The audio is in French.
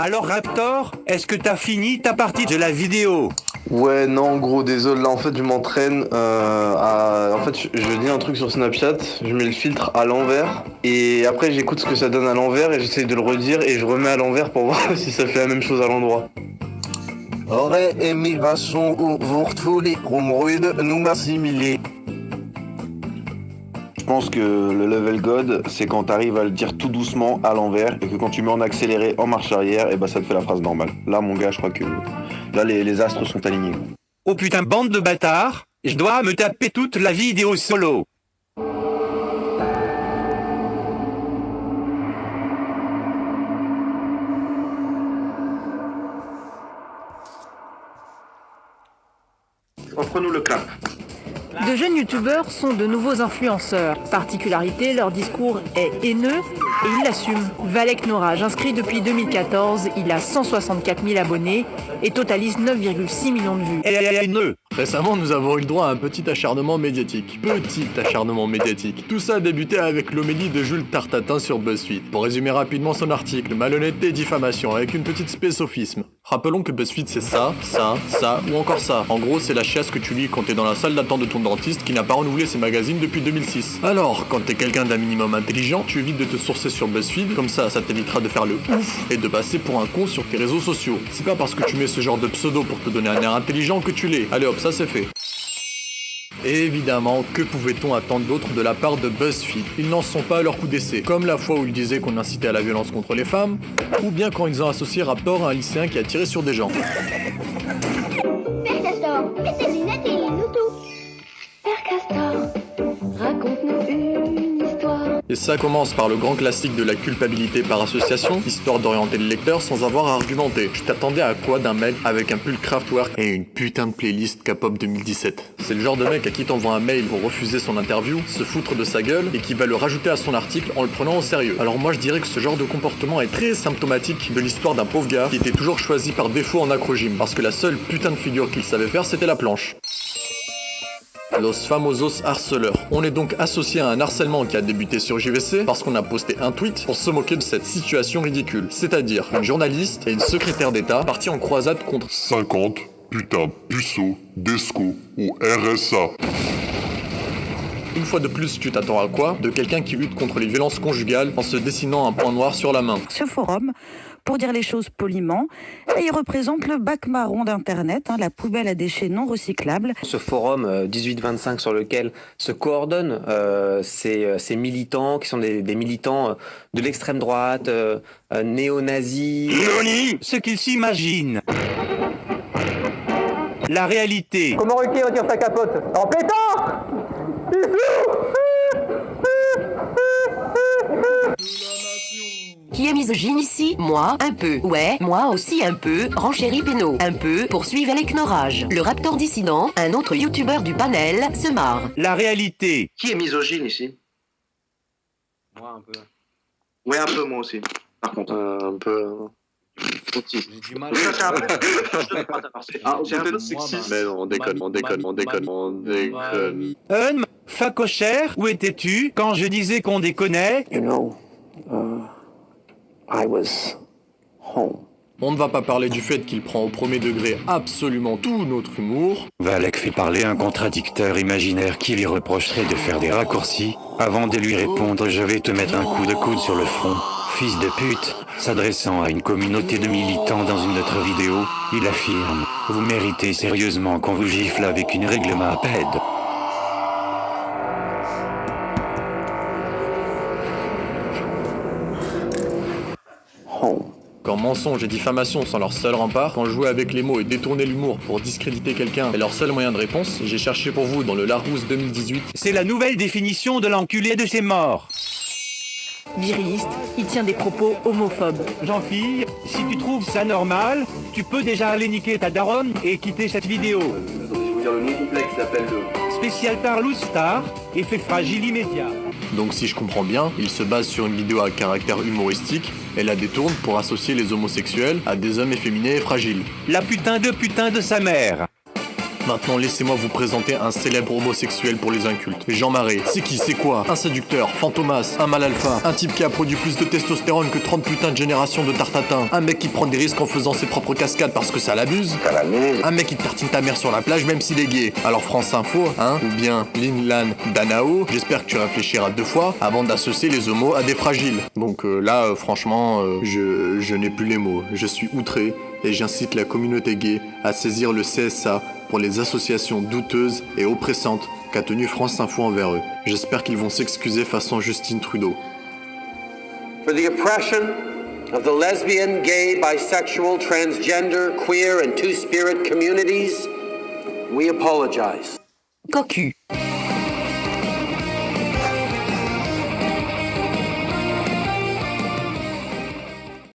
Alors Raptor, est-ce que t'as fini ta partie de la vidéo? Ouais, non, gros, désolé. Là, en fait, je m'entraîne à. En fait, je dis un truc sur Snapchat, je mets le filtre à l'envers, et après, j'écoute ce que ça donne à l'envers, et j'essaye de le redire, et je remets à l'envers pour voir si ça fait la même chose à l'endroit. Eure Emigration ouvre tous les rudes nous assimiler. Je pense que le level God, c'est quand t'arrives à le dire tout doucement à l'envers et que quand tu mets en accéléré en marche arrière, et bah ça te fait la phrase normale. Là, mon gars, je crois que là, les astres sont alignés. Oh putain, bande de bâtards, je dois me taper toute la vidéo solo. Offre-nous le clap. De jeunes youtubeurs sont de nouveaux influenceurs. Particularité, leur discours est haineux et ils l'assument. Valek Norage, inscrit depuis 2014, il a 164 000 abonnés et totalise 9,6 millions de vues. Haineux. Récemment, nous avons eu le droit à un petit acharnement médiatique. Petit acharnement médiatique. Tout ça a débuté avec l'homélie de Jules Tartatin sur BuzzFeed. Pour résumer rapidement son article, malhonnêteté et diffamation, avec une petite spésophisme. Rappelons que BuzzFeed c'est ça ou encore ça. En gros, c'est la chiasse que tu lis quand t'es dans la salle d'attente de ton dentiste qui n'a pas renouvelé ses magazines depuis 2006. Alors, quand t'es quelqu'un d'un minimum intelligent, tu évites de te sourcer sur BuzzFeed, comme ça t'évitera de faire le ouf et de passer pour un con sur tes réseaux sociaux. C'est pas parce que tu mets ce genre de pseudo pour te donner un air intelligent que tu l'es. Allez hop, ça c'est fait. Et évidemment, que pouvait-on attendre d'autre de la part de BuzzFeed? Ils n'en sont pas à leur coup d'essai, comme la fois où ils disaient qu'on incitait à la violence contre les femmes, ou bien quand ils ont associé Raptor à un lycéen qui a tiré sur des gens. Père Castor, mets tes lunettes et lis-nous tout. Père Castor, raconte-nous une histoire. Et ça commence par le grand classique de la culpabilité par association, histoire d'orienter le lecteur sans avoir à argumenter. Je t'attendais à quoi d'un mec avec un pull Kraftwerk et une putain de playlist K-pop 2017? C'est le genre de mec à qui t'envoie un mail pour refuser son interview, se foutre de sa gueule et qui va le rajouter à son article en le prenant au sérieux. Alors moi je dirais que ce genre de comportement est très symptomatique de l'histoire d'un pauvre gars qui était toujours choisi par défaut en acrogym, parce que la seule putain de figure qu'il savait faire c'était la planche. Los famosos harceleurs. On est donc associé à un harcèlement qui a débuté sur JVC parce qu'on a posté un tweet pour se moquer de cette situation ridicule. C'est-à-dire une journaliste et une secrétaire d'État partis en croisade contre 50 putains puceaux d'ESCO ou RSA. Une fois de plus, tu t'attends à quoi? De quelqu'un qui lutte contre les violences conjugales en se dessinant un point noir sur la main. Ce forum, pour dire les choses poliment, il représente le bac marron d'Internet, la poubelle à déchets non recyclables. Ce forum 1825 sur lequel se coordonnent ces militants qui sont des militants de l'extrême droite, néo-nazis. Ce qu'ils s'imaginent. La réalité. Comment Ruquier retire sa capote? En pétard! Qui est misogyne ici? Moi, un peu. Ouais, moi aussi un peu. Renchéri Pénaud, un peu. Poursuive avec Norage. Le Raptor dissident, un autre youtubeur du panel, se marre. La réalité. Qui est misogyne ici? Moi un peu. Ouais, un peu, moi aussi. Par contre. Un peu. J'ai du mal. C'est un peu sexiste. Mais non, on déconne. Facochère, où étais-tu quand je disais qu'on déconnait? You know, I was home. On ne va pas parler du fait qu'il prend au premier degré absolument tout notre humour. Valek fait parler un contradicteur imaginaire qui lui reprocherait de faire des raccourcis. Avant de lui répondre, je vais te mettre un coup de coude sur le front. Fils de pute, s'adressant à une communauté de militants dans une autre vidéo, il affirme « Vous méritez sérieusement qu'on vous gifle avec une règle Maped ». Quand mensonge et diffamation sont leur seul rempart, quand jouer avec les mots et détourner l'humour pour discréditer quelqu'un est leur seul moyen de réponse, j'ai cherché pour vous dans le Larousse 2018. C'est la nouvelle définition de l'enculé de ses morts. Viriliste, il tient des propos homophobes. Jean-Fille, si tu trouves ça normal, tu peux déjà aller niquer ta daronne et quitter cette vidéo. Je vais vous dire le nom complexe s'appelle le Spécial Tarlous Star, effet fragile immédiat. Donc si je comprends bien, il se base sur une vidéo à caractère humoristique et la détourne pour associer les homosexuels à des hommes efféminés et fragiles. La putain de sa mère. Maintenant, laissez-moi vous présenter un célèbre homosexuel pour les incultes. Jean Marais. C'est qui? C'est quoi? Un séducteur, fantomas, un mâle alpha, un type qui a produit plus de testostérone que 30 putains de générations de tartatins, un mec qui prend des risques en faisant ses propres cascades parce que ça l'abuse, un mec qui te tartine ta mère sur la plage même s'il est gay. Alors France Info, hein? Ou bien Lin Lan Danao, j'espère que tu réfléchiras 2 fois avant d'associer les homos à des fragiles. Donc là, franchement, je n'ai plus les mots. Je suis outré et j'incite la communauté gay à saisir le CSA pour les associations douteuses et oppressantes qu'a tenu France Info envers eux. J'espère qu'ils vont s'excuser façon Justin Trudeau. For the oppression of the lesbian, gay, bisexual, transgender, queer and two-spirit communities, we apologize. Cocu.